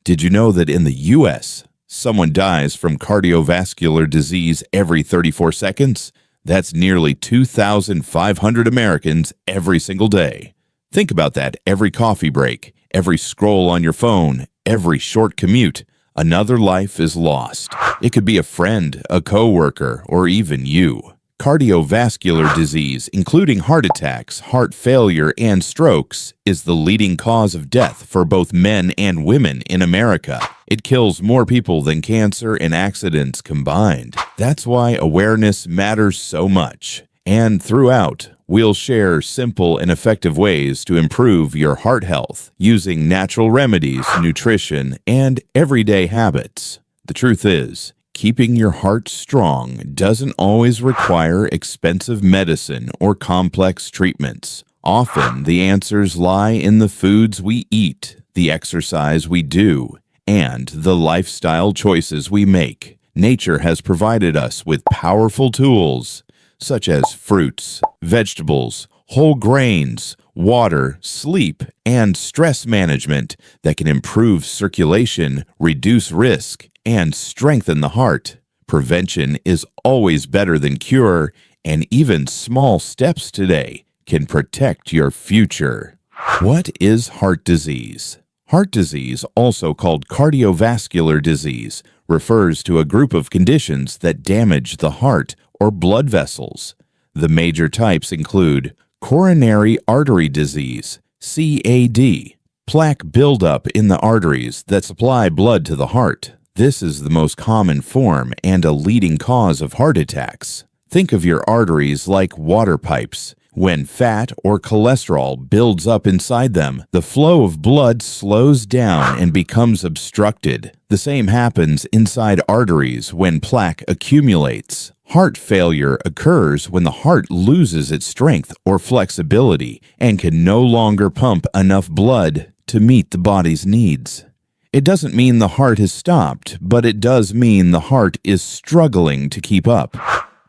Did you know that in the U.S., someone dies from cardiovascular disease every 34 seconds? That's nearly 2,500 Americans every single day. Think about that every coffee break, every scroll on your phone, every short commute. Another life is lost. It could be a friend, a coworker, or even you. Cardiovascular disease, including heart attacks, heart failure, and strokes, is the leading cause of death for both men and women in America. It kills more people than cancer and accidents combined. That's why awareness matters so much. And throughout, we'll share simple and effective ways to improve your heart health using natural remedies, nutrition, and everyday habits. The truth is, keeping your heart strong doesn't always require expensive medicine or complex treatments. Often, the answers lie in the foods we eat, the exercise we do, and the lifestyle choices we make. Nature has provided us with powerful tools, such as fruits, vegetables, whole grains, water, sleep, and stress management that can improve circulation, reduce risk, and strengthen the heart. Prevention is always better than cure, and even small steps today can protect your future. What is heart disease? Heart disease, also called cardiovascular disease, refers to a group of conditions that damage the heart or blood vessels. The major types include coronary artery disease, CAD, plaque buildup in the arteries that supply blood to the heart. This is the most common form and a leading cause of heart attacks. Think of your arteries like water pipes. When fat or cholesterol builds up inside them, the flow of blood slows down and becomes obstructed. The same happens inside arteries when plaque accumulates. Heart failure occurs when the heart loses its strength or flexibility and can no longer pump enough blood to meet the body's needs. It doesn't mean the heart has stopped, but it does mean the heart is struggling to keep up.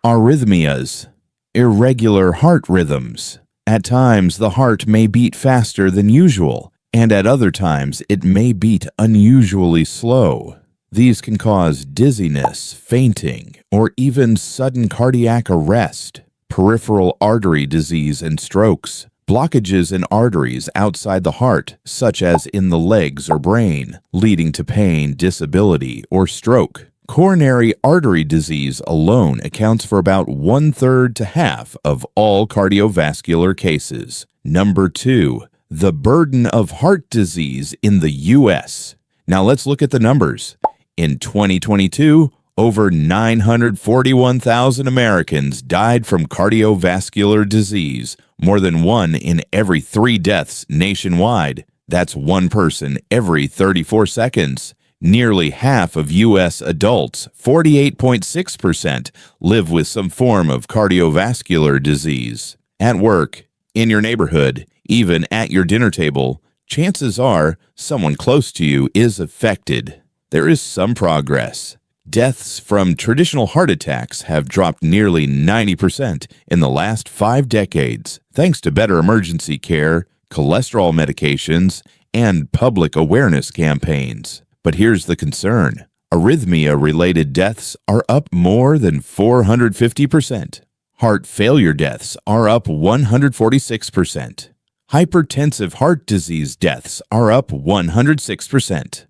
Arrhythmias, irregular heart rhythms. At times, the heart may beat faster than usual, and at other times, it may beat unusually slow. These can cause dizziness, fainting, or even sudden cardiac arrest. Peripheral artery disease and strokes. Blockages in arteries outside the heart, such as in the legs or brain, leading to pain, disability, or stroke. Coronary artery disease alone accounts for about 1/3 to half of all cardiovascular cases. Number 2, the burden of heart disease in the U.S. Now let's look at the numbers. In 2022, over 941,000 Americans died from cardiovascular disease, more than 1 in every 3 deaths nationwide. That's 1 person every 34 seconds. Nearly half of U.S. adults, 48.6%, live with some form of cardiovascular disease. At work, in your neighborhood, even at your dinner table, chances are someone close to you is affected. There is some progress. Deaths from traditional heart attacks have dropped nearly 90% in the last 5 decades, thanks to better emergency care, cholesterol medications, and public awareness campaigns. But here's the concern. Arrhythmia-related deaths are up more than 450%. Heart failure deaths are up 146%. Hypertensive heart disease deaths are up 106%.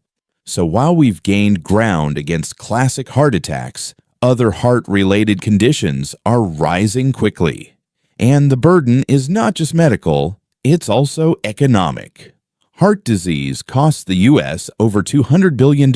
So while we've gained ground against classic heart attacks, other heart-related conditions are rising quickly. And the burden is not just medical, it's also economic. Heart disease costs the U.S. over $200 billion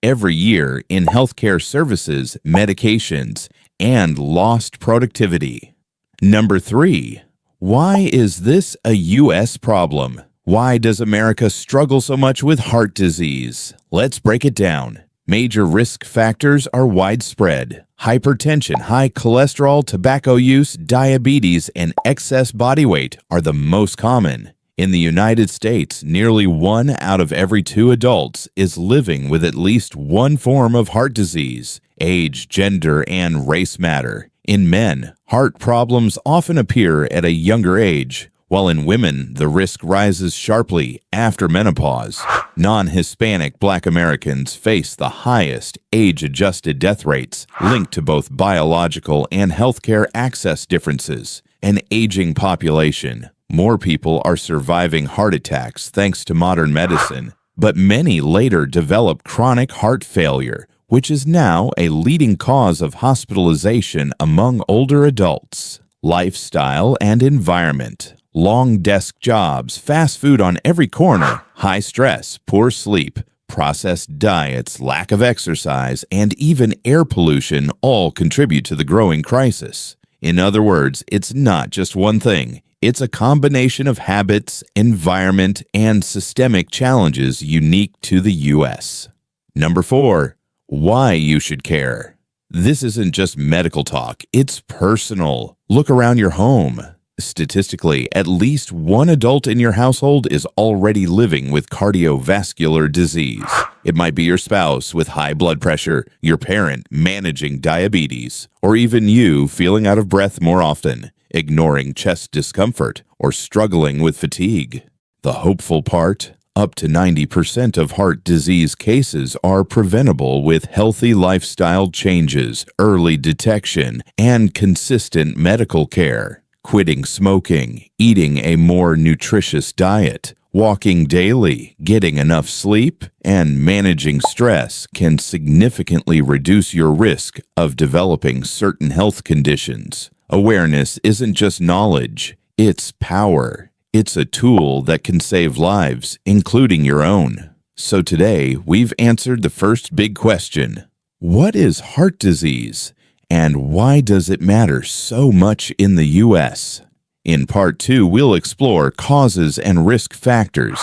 every year in healthcare services, medications, and lost productivity. Number 3, why is this a U.S. problem? Why does America struggle so much with heart disease? Let's break it down. Major risk factors are widespread. Hypertension, high cholesterol, tobacco use, diabetes, and excess body weight are the most common. In the United States, nearly 1 out of every 2 adults is living with at least one form of heart disease. Age, gender, and race matter. In men, heart problems often appear at a younger age, while in women, the risk rises sharply after menopause. Non-Hispanic Black Americans face the highest age-adjusted death rates linked to both biological and healthcare access differences. An aging population. More people are surviving heart attacks thanks to modern medicine, but many later develop chronic heart failure, which is now a leading cause of hospitalization among older adults. Lifestyle and environment. Long desk jobs, fast food on every corner, high stress, poor sleep, processed diets, lack of exercise, and even air pollution all contribute to the growing crisis. In other words, it's not just one thing. It's a combination of habits, environment, and systemic challenges unique to the U.S. Number 4. Why you should care. This isn't just medical talk, it's personal. Look around your home. Statistically, at least one adult in your household is already living with cardiovascular disease. It might be your spouse with high blood pressure, your parent managing diabetes, or even you feeling out of breath more often, ignoring chest discomfort, or struggling with fatigue. The hopeful part? Up to 90% of heart disease cases are preventable with healthy lifestyle changes, early detection, and consistent medical care. Quitting smoking, eating a more nutritious diet, walking daily, getting enough sleep, and managing stress can significantly reduce your risk of developing certain health conditions. Awareness isn't just knowledge, it's power. It's a tool that can save lives, including your own. So today, we've answered the first big question. What is heart disease? And why does it matter so much in the U.S.? In Part 2, we'll explore causes and risk factors,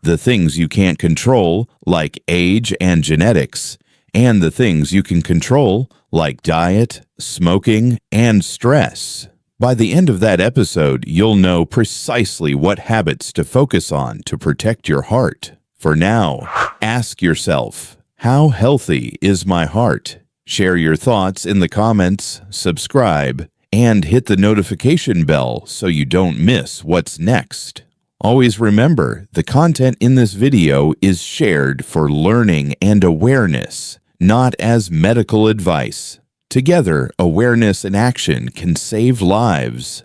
the things you can't control, like age and genetics, and the things you can control, like diet, smoking, and stress. By the end of that episode, you'll know precisely what habits to focus on to protect your heart. For now, ask yourself, how healthy is my heart? Share your thoughts in the comments, subscribe, and hit the notification bell so you don't miss what's next. Always remember, the content in this video is shared for learning and awareness, not as medical advice. Together, awareness and action can save lives.